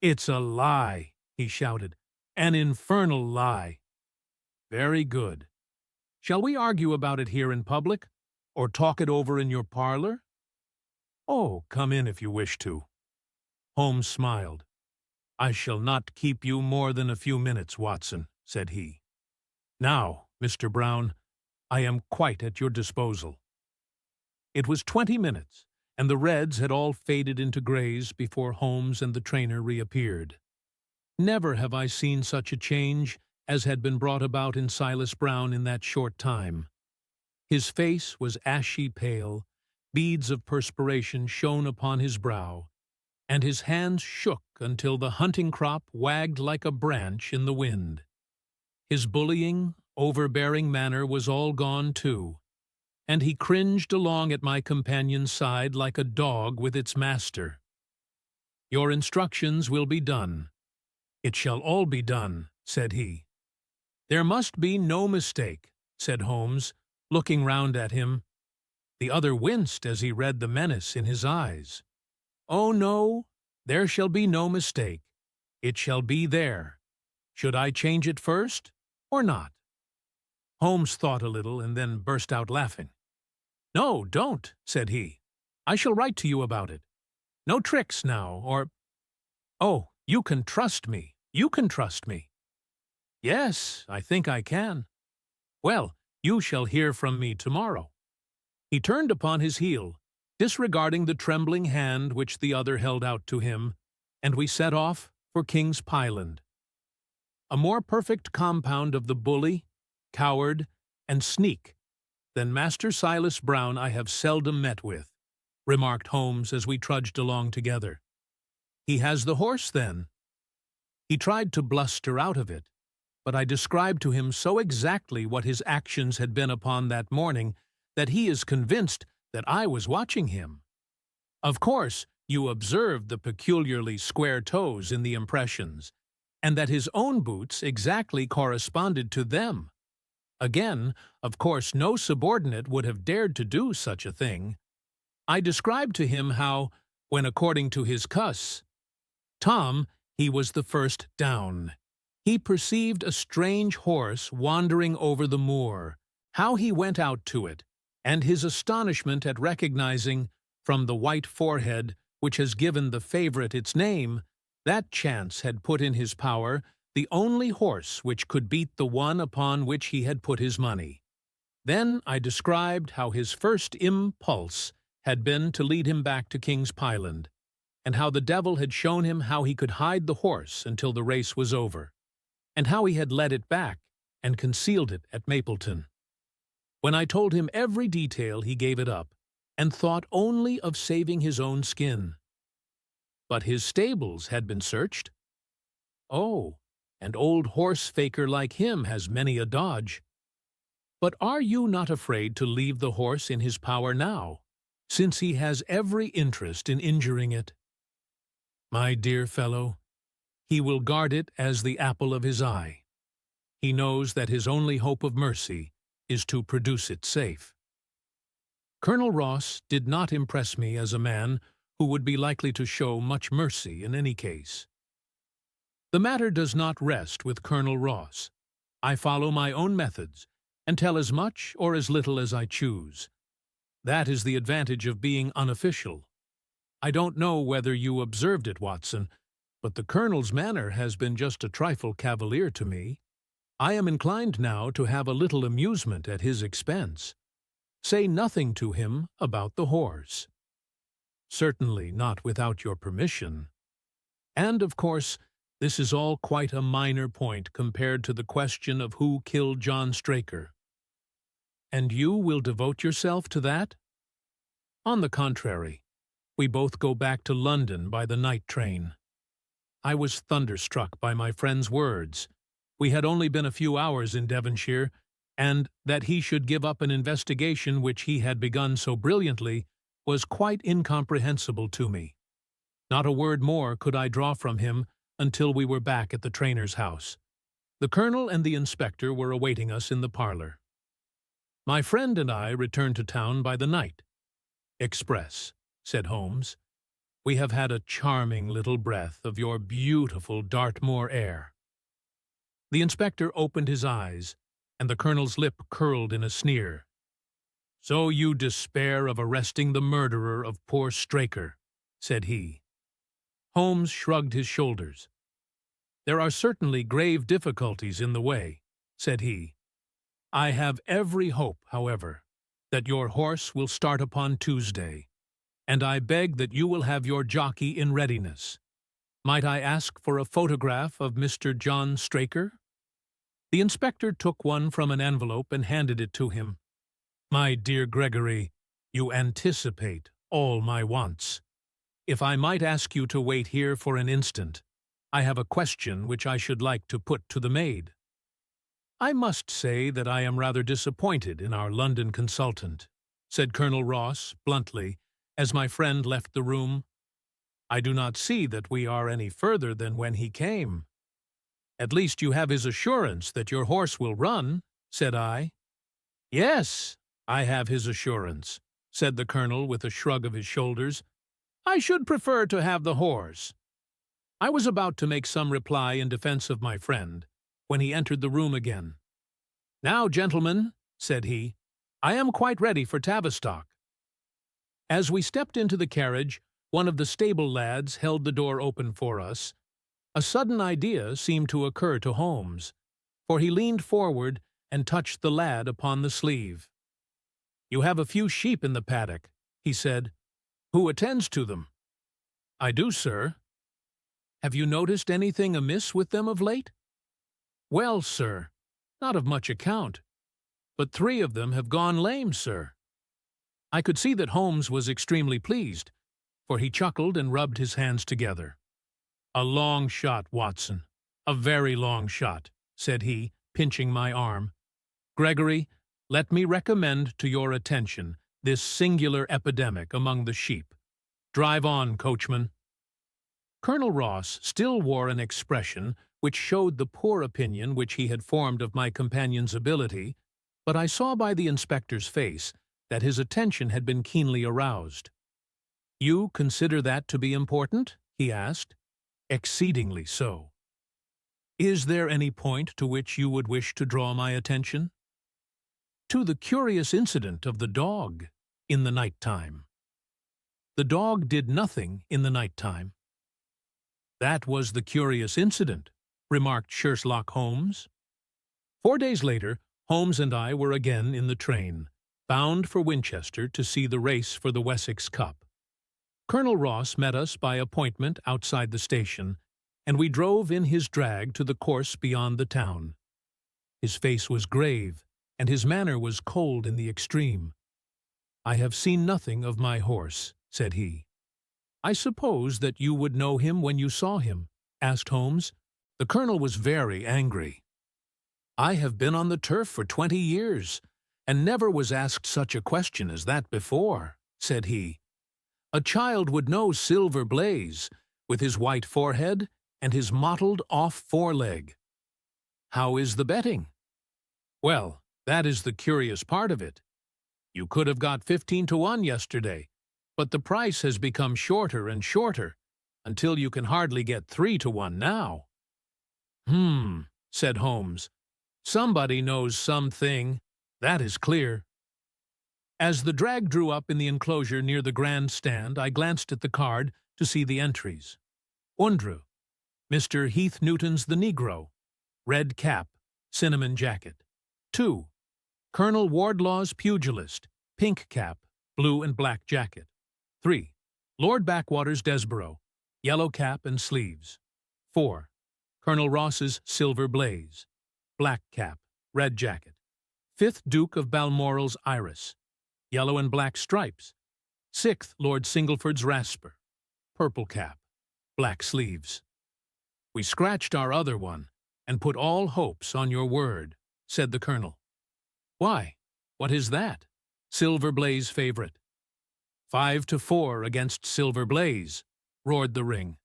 "It's a lie," he shouted. "An infernal lie." "Very good. Shall we argue about it here in public, or talk it over in your parlor?" "Oh, come in if you wish to." Holmes smiled. "I shall not keep you more than a few minutes, Watson," said he. "Now, Mr. Brown, I am quite at your disposal." It was 20 minutes, and the reds had all faded into grays before Holmes and the trainer reappeared. Never have I seen such a change as had been brought about in Silas Brown in that short time. His face was ashy pale, beads of perspiration shone upon his brow, and his hands shook until the hunting crop wagged like a branch in the wind. His bullying, overbearing manner was all gone too, and he cringed along at my companion's side like a dog with its master. "Your instructions will be done. It shall all be done," said he. "There must be no mistake," said Holmes, looking round at him. The other winced as he read the menace in his eyes. "Oh, no, there shall be no mistake. It shall be there. Should I change it first, or not?" Holmes thought a little and then burst out laughing. "No, don't," said he. "I shall write to you about it. No tricks now, or— Oh, you can trust me. You can trust me." "Yes, I think I can." "Well, you shall hear from me tomorrow." He turned upon his heel, disregarding the trembling hand which the other held out to him, and we set off for King's Pyland. A more perfect compound of the bully, coward, and sneak than Master Silas Brown I have seldom met with, remarked Holmes as we trudged along together. "He has the horse, then?" He tried to bluster out of it, but I described to him so exactly what his actions had been upon that morning that he is convinced that I was watching him. Of course, you observed the peculiarly square toes in the impressions, and that his own boots exactly corresponded to them. Again, of course, no subordinate would have dared to do such a thing. I described to him how, when according to his cuss, Tom, he was the first down, he perceived a strange horse wandering over the moor, how he went out to it, and his astonishment at recognizing, from the white forehead which has given the favorite its name, that chance had put in his power the only horse which could beat the one upon which he had put his money. Then I described how his first impulse had been to lead him back to King's Pyland, and how the devil had shown him how he could hide the horse until the race was over, and how he had led it back and concealed it at Mapleton. When I told him every detail, he gave it up, and thought only of saving his own skin. But his stables had been searched. "Oh, an old horse-faker like him has many a dodge. But are you not afraid to leave the horse in his power now, since he has every interest in injuring it?" "My dear fellow, he will guard it as the apple of his eye. He knows that his only hope of mercy is to produce it safe." Colonel Ross did not impress me as a man who would be likely to show much mercy in any case. The matter does not rest with Colonel Ross. I follow my own methods, and tell as much or as little as I choose. That is the advantage of being unofficial. I don't know whether you observed it, Watson, but the Colonel's manner has been just a trifle cavalier to me. I am inclined now to have a little amusement at his expense. Say nothing to him about the horse. Certainly not without your permission. And, of course, This is all quite a minor point compared to the question of who killed John Straker. And you will devote yourself to that? On the contrary, we both go back to London by the night train. I was thunderstruck by my friend's words. We had only been a few hours in Devonshire, and that he should give up an investigation which he had begun so brilliantly was quite incomprehensible to me. Not a word more could I draw from him until we were back at the trainer's house. The colonel and the inspector were awaiting us in the parlor. My friend and I returned to town by the night express, said Holmes. We have had a charming little breath of your beautiful Dartmoor air. The inspector opened his eyes, and the colonel's lip curled in a sneer. So you despair of arresting the murderer of poor Straker, said he. Holmes shrugged his shoulders. There are certainly grave difficulties in the way, said he. I have every hope, however, that your horse will start upon Tuesday, and I beg that you will have your jockey in readiness. Might I ask for a photograph of Mr. John Straker? The inspector took one from an envelope and handed it to him. My dear Gregory, you anticipate all my wants. If I might ask you to wait here for an instant, I have a question which I should like to put to the maid. I must say that I am rather disappointed in our London consultant, said Colonel Ross bluntly, as my friend left the room. I do not see that we are any further than when he came. At least you have his assurance that your horse will run, said I. Yes, I have his assurance, said the colonel with a shrug of his shoulders. I should prefer to have the horse. I was about to make some reply in defense of my friend, when he entered the room again. Now, gentlemen, said he, I am quite ready for Tavistock. As we stepped into the carriage, one of the stable lads held the door open for us. A sudden idea seemed to occur to Holmes, for he leaned forward and touched the lad upon the sleeve. You have a few sheep in the paddock, he said. Who attends to them? I do, sir. Have you noticed anything amiss with them of late? Well, sir, not of much account, but 3 of them have gone lame, sir. I could see that Holmes was extremely pleased, for he chuckled and rubbed his hands together. A long shot, Watson, a very long shot, said he, pinching my arm. Gregory, let me recommend to your attention this singular epidemic among the sheep. Drive on, coachman. Colonel Ross still wore an expression which showed the poor opinion which he had formed of my companion's ability, but I saw by the inspector's face that his attention had been keenly aroused. You consider that to be important? He asked. Exceedingly so. Is there any point to which you would wish to draw my attention? To the curious incident of the dog in the night time. The dog did nothing in the night time. That was the curious incident, remarked Sherlock Holmes. 4 days later, Holmes and I were again in the train, bound for Winchester to see the race for the Wessex Cup. Colonel Ross met us by appointment outside the station, and we drove in his drag to the course beyond the town. His face was grave, and his manner was cold in the extreme. I have seen nothing of my horse, said he. I suppose that you would know him when you saw him, asked Holmes. The colonel was very angry. I have been on the turf for 20 years, and never was asked such a question as that before, said he. A child would know Silver Blaze, with his white forehead and his mottled off foreleg. How is the betting? Well, that is the curious part of it. You could have got 15-1 yesterday, but the price has become shorter and shorter, until you can hardly get 3-1 now. Said Holmes. Somebody knows something, that is clear. As the drag drew up in the enclosure near the grand stand, I glanced at the card to see the entries. Undru, Mr. Heath Newton's the Negro, red cap, cinnamon jacket. 2. Colonel Wardlaw's pugilist, pink cap, blue and black jacket. 3. Lord Backwater's Desborough, yellow cap and sleeves. 4. Colonel Ross's Silver Blaze, black cap, red jacket. 5th Duke of Balmoral's Iris, yellow and black stripes. 6th Lord Singleford's Rasper, purple cap, black sleeves. We scratched our other one and put all hopes on your word, said the colonel. Why, what is that? Silver Blaze favorite. 5-4 against Silver Blaze, roared the ring.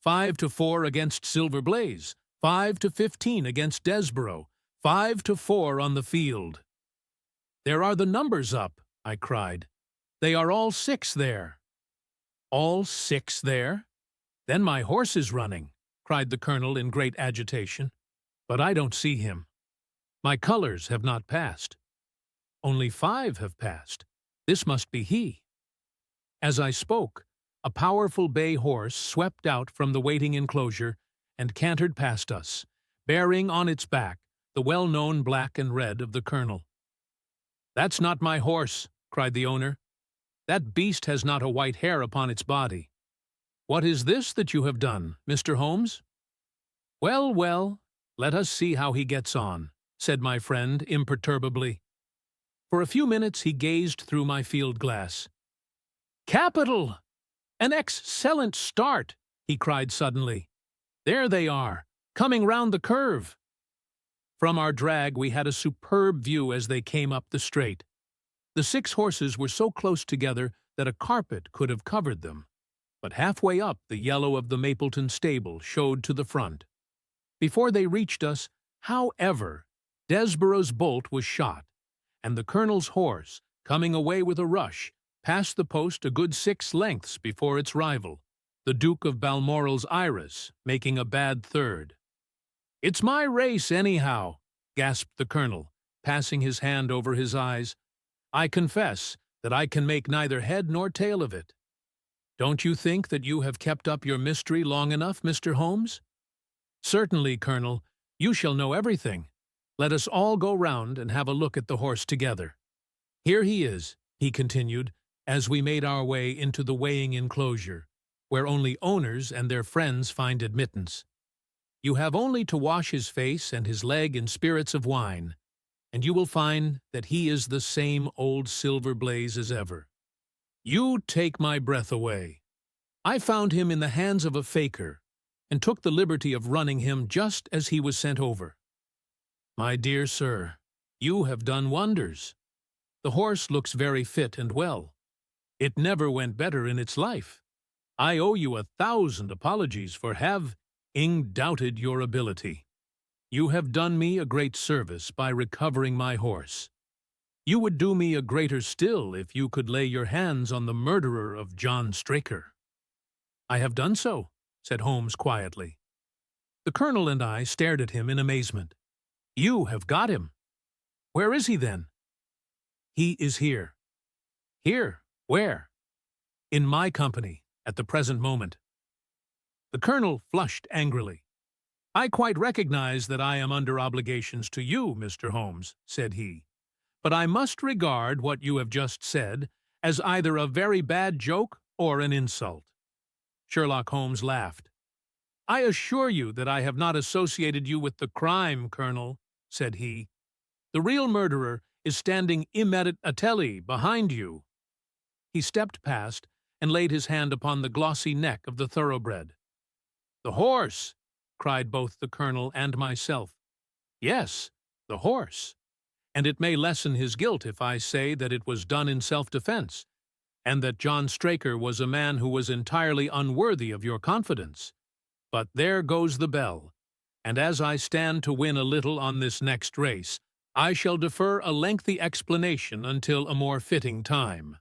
5-4 against Silver Blaze, 5-15 against Desborough, 5-4 on the field. There are the numbers up, I cried. They are all 6 there. All 6 there? Then my horse is running, cried the colonel in great agitation. But I don't see him. My colors have not passed. Only 5 have passed. This must be he. As I spoke, a powerful bay horse swept out from the waiting enclosure and cantered past us, bearing on its back the well-known black and red of the colonel. "That's not my horse," cried the owner. "That beast has not a white hair upon its body. What is this that you have done, Mr. Holmes?" "Well, well, let us see how he gets on," said my friend imperturbably. For a few minutes he gazed through my field-glass. "Capital! An excellent start!" he cried suddenly. "There they are, coming round the curve." From our drag we had a superb view as they came up the straight. The 6 horses were so close together that a carpet could have covered them, but halfway up the yellow of the Mapleton stable showed to the front. Before they reached us, however, Desborough's bolt was shot, and the colonel's horse, coming away with a rush, passed the post a good 6 lengths before its rival, the Duke of Balmoral's Iris, making a bad third. "It's my race, anyhow," gasped the colonel, passing his hand over his eyes. "I confess that I can make neither head nor tail of it. Don't you think that you have kept up your mystery long enough, Mr. Holmes?" "Certainly, Colonel. You shall know everything. Let us all go round and have a look at the horse together. Here he is," he continued, as we made our way into the weighing enclosure, where only owners and their friends find admittance. "You have only to wash his face and his leg in spirits of wine, and you will find that he is the same old Silver Blaze as ever. You take my breath away. I found him in the hands of a faker, and took the liberty of running him just as he was sent over. My dear sir, you have done wonders. The horse looks very fit and well. It never went better in its life. I owe you 1,000 apologies for having doubted your ability. You have done me a great service by recovering my horse. You would do me a greater still if you could lay your hands on the murderer of John Straker." "I have done so," said Holmes quietly. The colonel and I stared at him in amazement. "You have got him. Where is he, then?" "He is here." "Here? Where?" "In my company, at the present moment." The colonel flushed angrily. "I quite recognize that I am under obligations to you, Mr. Holmes," said he, "but I must regard what you have just said as either a very bad joke or an insult." Sherlock Holmes laughed. "I assure you that I have not associated you with the crime, Colonel," said he. "The real murderer is standing immediately behind you." He stepped past and laid his hand upon the glossy neck of the thoroughbred. "The horse!" cried both the colonel and myself. "Yes, the horse. And it may lessen his guilt if I say that it was done in self-defense, and that John Straker was a man who was entirely unworthy of your confidence. But there goes the bell, and as I stand to win a little on this next race, I shall defer a lengthy explanation until a more fitting time.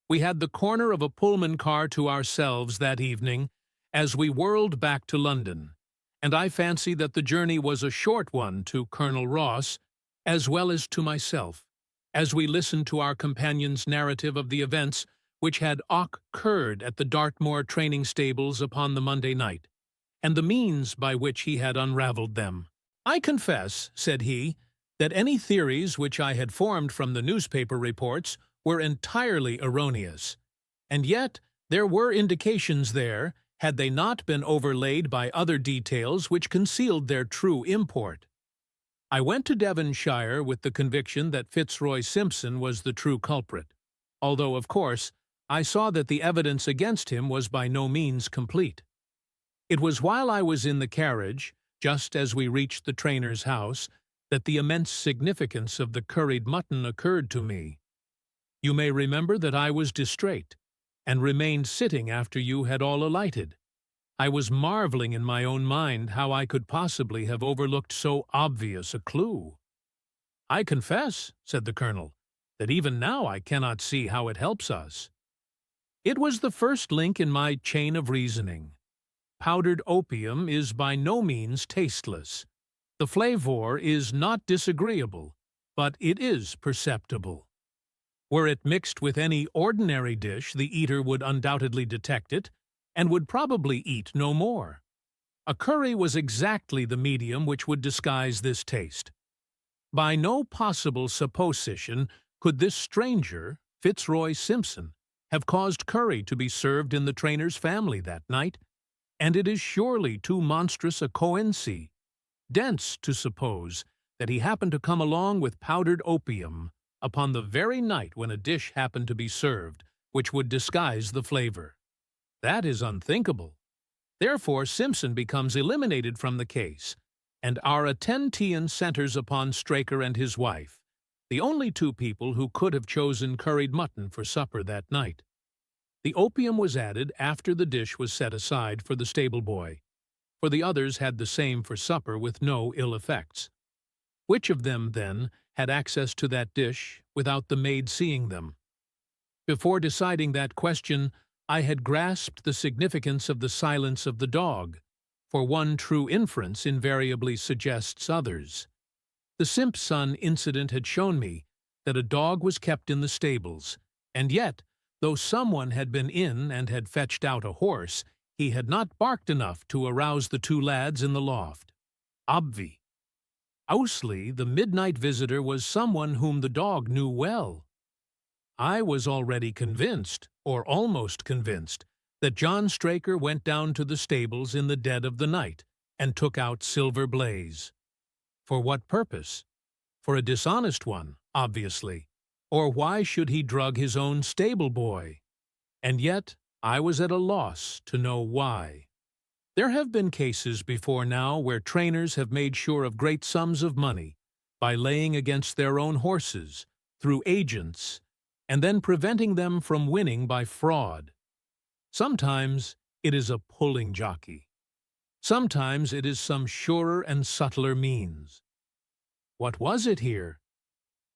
We had the corner of a Pullman car to ourselves that evening as we whirled back to London, and I fancy that the journey was a short one to Colonel Ross, as well as to myself, as we listened to our companion's narrative of the events which had occurred at the Dartmoor training stables upon the Monday night, and the means by which he had unravelled them. "I confess," said he, "that any theories which I had formed from the newspaper reports were entirely erroneous, and yet there were indications there, had they not been overlaid by other details which concealed their true import. I went to Devonshire with the conviction that Fitzroy Simpson was the true culprit, although, of course, I saw that the evidence against him was by no means complete. It was while I was in the carriage, just as we reached the trainer's house, that the immense significance of the curried mutton occurred to me. You may remember that I was distrait, and remained sitting after you had all alighted. I was marveling in my own mind how I could possibly have overlooked so obvious a clue. "I confess," said the colonel, "that even now I cannot see how it helps us." It was the first link in my chain of reasoning. Powdered opium is by no means tasteless. The flavor is not disagreeable, but it is perceptible. Were it mixed with any ordinary dish, the eater would undoubtedly detect it, and would probably eat no more. A curry was exactly the medium which would disguise this taste. By no possible supposition could this stranger, Fitzroy Simpson, have caused curry to be served in the trainer's family that night, and it is surely too monstrous a coincidence to suppose that he happened to come along with powdered opium upon the very night when a dish happened to be served which would disguise the flavor. That is unthinkable. Therefore Simpson becomes eliminated from the case, and our attention centers upon Straker and his wife, the only two people who could have chosen curried mutton for supper that night. The opium was added after the dish was set aside for the stable boy, for the others had the same for supper with no ill effects. Which of them, then, had access to that dish without the maid seeing them? Before deciding that question, I had grasped the significance of the silence of the dog, for one true inference invariably suggests others. The Simpson incident had shown me that a dog was kept in the stables, and yet, though someone had been in and had fetched out a horse, he had not barked enough to arouse the two lads in the loft. Obvi. Owsley, the midnight visitor, was someone whom the dog knew well. I was already convinced, or almost convinced, that John Straker went down to the stables in the dead of the night and took out Silver Blaze. For what purpose? For a dishonest one, obviously. Or why should he drug his own stable boy? And yet I was at a loss to know why. There have been cases before now where trainers have made sure of great sums of money by laying against their own horses, through agents, and then preventing them from winning by fraud. Sometimes it is a pulling jockey. Sometimes it is some surer and subtler means. What was it here?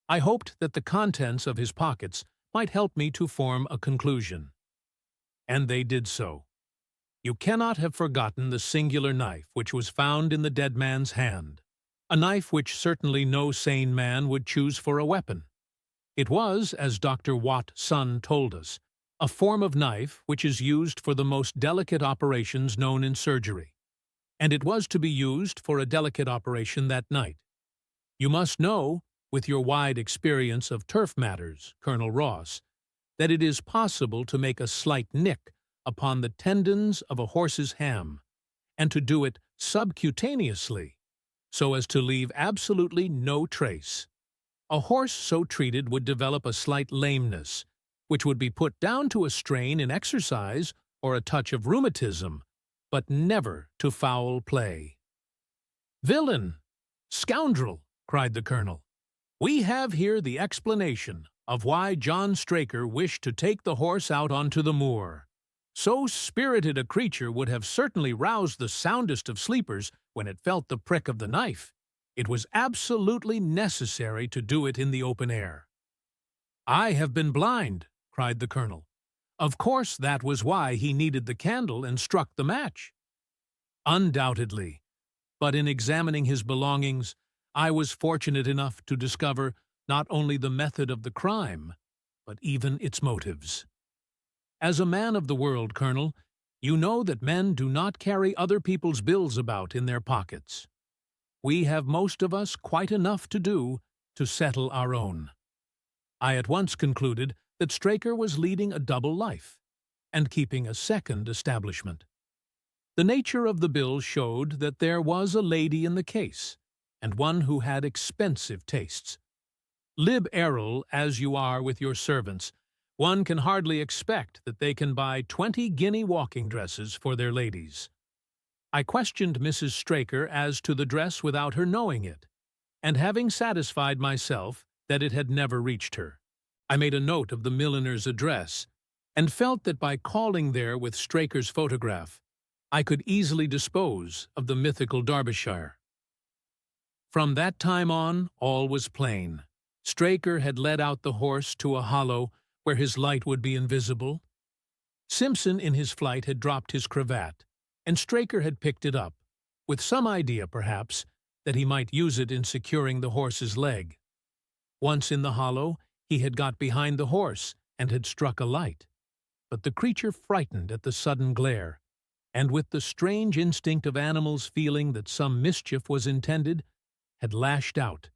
I hoped that the contents of his pockets might help me to form a conclusion. And they did so. You cannot have forgotten the singular knife which was found in the dead man's hand, a knife which certainly no sane man would choose for a weapon. It was, as Dr. Watt Sun told us, a form of knife which is used for the most delicate operations known in surgery, and it was to be used for a delicate operation that night. You must know, with your wide experience of turf matters, Colonel Ross, that it is possible to make a slight nick upon the tendons of a horse's ham, and to do it subcutaneously, so as to leave absolutely no trace. A horse so treated would develop a slight lameness, which would be put down to a strain in exercise or a touch of rheumatism, but never to foul play. "Villain! Scoundrel!" cried the colonel. "We have here the explanation of why John Straker wished to take the horse out onto the moor. So spirited a creature would have certainly roused the soundest of sleepers when it felt the prick of the knife. It was absolutely necessary to do it in the open air." "I have been blind," cried the colonel. "Of course that was why he needed the candle and struck the match." "Undoubtedly. But in examining his belongings, I was fortunate enough to discover not only the method of the crime, but even its motives. As a man of the world, Colonel, you know that men do not carry other people's bills about in their pockets. We have most of us quite enough to do to settle our own. I at once concluded that Straker was leading a double life, and keeping a second establishment. The nature of the bill showed that there was a lady in the case, and one who had expensive tastes. Liberal as you are with your servants, one can hardly expect that they can buy 20-guinea walking dresses for their ladies. I questioned Mrs. Straker as to the dress without her knowing it, and having satisfied myself that it had never reached her, I made a note of the milliner's address, and felt that by calling there with Straker's photograph, I could easily dispose of the mythical Derbyshire. From that time on, all was plain. Straker had led out the horse to a hollow where his light would be invisible. Simpson in his flight had dropped his cravat, and Straker had picked it up, with some idea, perhaps, that he might use it in securing the horse's leg. Once in the hollow, he had got behind the horse and had struck a light. But the creature, frightened at the sudden glare, and with the strange instinct of animals feeling that some mischief was intended, had lashed out,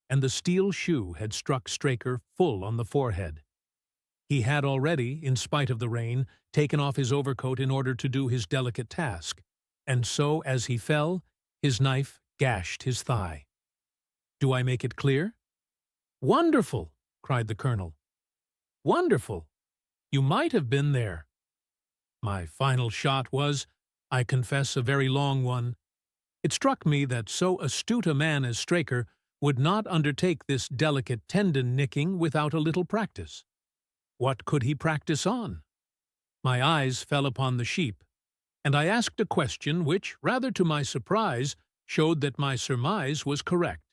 and the steel shoe had struck Straker full on the forehead. He had already, in spite of the rain, taken off his overcoat in order to do his delicate task, and so, as he fell, his knife gashed his thigh. Do I make it clear? "Wonderful!" cried the colonel. "Wonderful! You might have been there." My final shot was, I confess, a very long one. It struck me that so astute a man as Straker would not undertake this delicate tendon-nicking without a little practice. What could he practice on? My eyes fell upon the sheep, and I asked a question which, rather to my surprise, showed that my surmise was correct.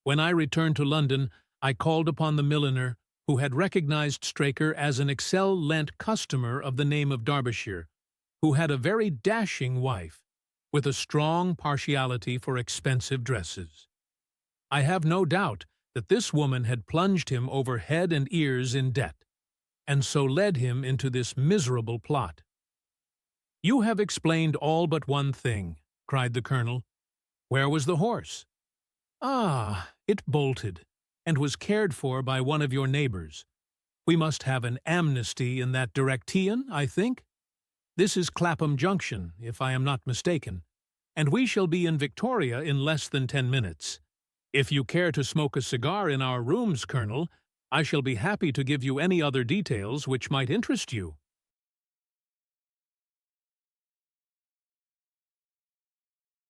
When I returned to London, I called upon the milliner, who had recognized Straker as an excellent customer of the name of Derbyshire, who had a very dashing wife, with a strong partiality for expensive dresses. I have no doubt that this woman had plunged him over head and ears in debt, and so led him into this miserable plot. "You have explained all but one thing," cried the colonel. "Where was the horse?" "Ah, it bolted, and was cared for by one of your neighbors. We must have an amnesty in that direction, I think. This is Clapham Junction, if I am not mistaken, and we shall be in Victoria in less than 10 minutes. If you care to smoke a cigar in our rooms, Colonel, I shall be happy to give you any other details which might interest you."